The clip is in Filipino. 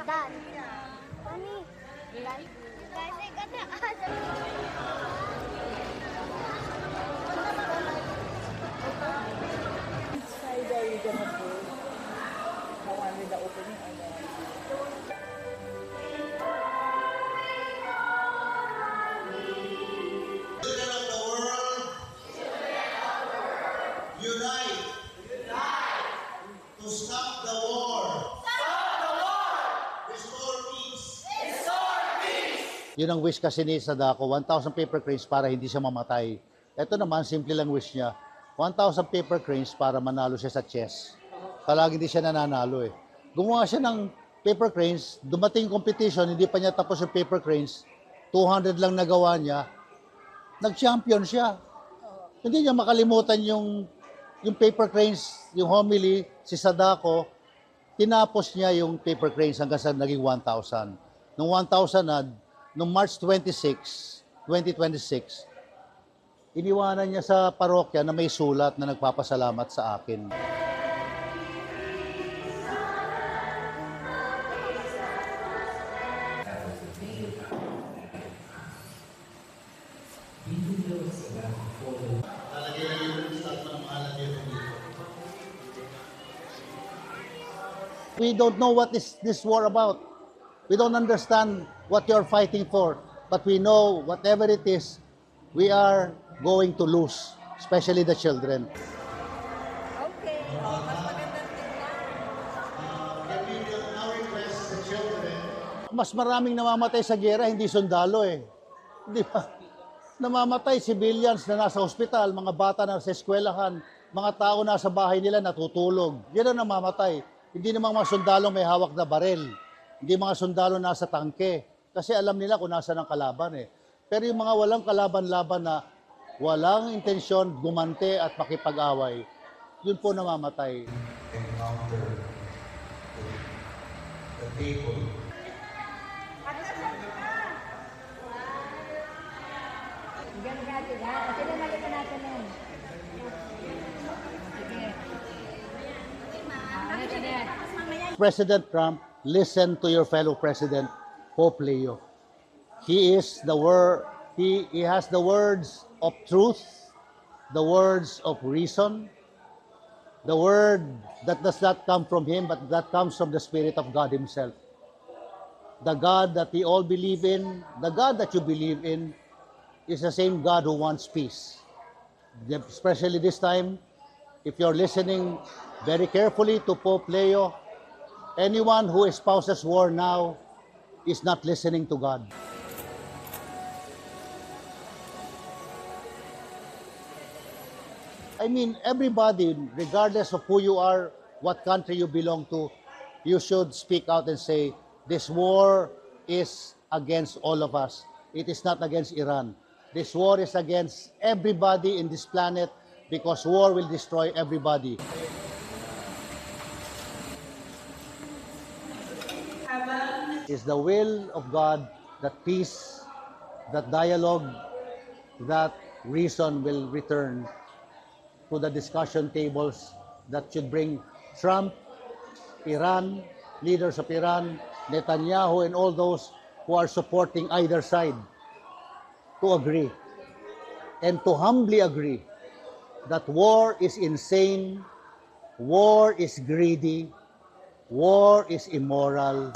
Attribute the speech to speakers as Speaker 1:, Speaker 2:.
Speaker 1: Dan. Mami. Dan. Guys, I got the
Speaker 2: Inside are you gonna put the one with the opening or the
Speaker 3: Children of the world, unite to stop the war. Restore peace.
Speaker 4: Yun ang wish kasi ni Sadako, 1,000 paper cranes para hindi siya mamatay. Ito naman, simple lang wish niya. 1,000 paper cranes para manalo siya sa chess. Palagi hindi siya nananalo eh. Gumawa siya ng paper cranes, dumating competition, hindi pa niya tapos yung paper cranes, 200 lang nagawa niya, nag-champion siya. Hindi niya makalimutan yung paper cranes, yung homily, si Sadako, tinapos niya yung paper cranes hanggang sa naging 1,000. Nung 1,000 na, nung March 26, 2026, iniwanan niya sa parokya na may sulat na nagpapasalamat sa akin. We don't know what is this war about. We don't understand what you're fighting for. But we know whatever it is, we are going to lose, especially the children.
Speaker 2: okay. Oh, mas magandang tignan.
Speaker 4: Mas maraming namamatay sa giyera, hindi sundalo eh. Di ba? Namamatay civilians na nasa ospital, mga bata na sa eskwelahan, mga tao nasa bahay nila natutulog. Yan ang namamatay. Hindi namang mga sundalo may hawak na barel. Hindi mga sundalo nasa tangke. Kasi alam nila kung nasa ng kalaban eh. Pero yung mga walang kalaban-laban na walang intensyon gumante at makipag-away, yun po namamatay.
Speaker 3: Encounter the people.
Speaker 1: Ganun natin, ha? Kasi nalagyan na natin yan. Sige.
Speaker 4: President Trump, listen to your fellow president, Pope Leo. He is the he has the words of truth, the words of reason, the word that does not come from him, but that comes from the Spirit of God himself. The God that we all believe in, the God that you believe in, is the same God who wants peace. Especially this time, if you're listening very carefully to Pope Leo, anyone who espouses war now is not listening to God. I mean, everybody, regardless of who you are, what country you belong to, you should speak out and say, this war is against all of us. It is not against Iran. This war is against everybody in this planet because war will destroy everybody. It's the will of God that peace, that dialogue, that reason will return to the discussion tables that should bring Trump, Iran, leaders of Iran, Netanyahu, and all those who are supporting either side to agree and to humbly agree that war is insane, war is greedy, war is immoral.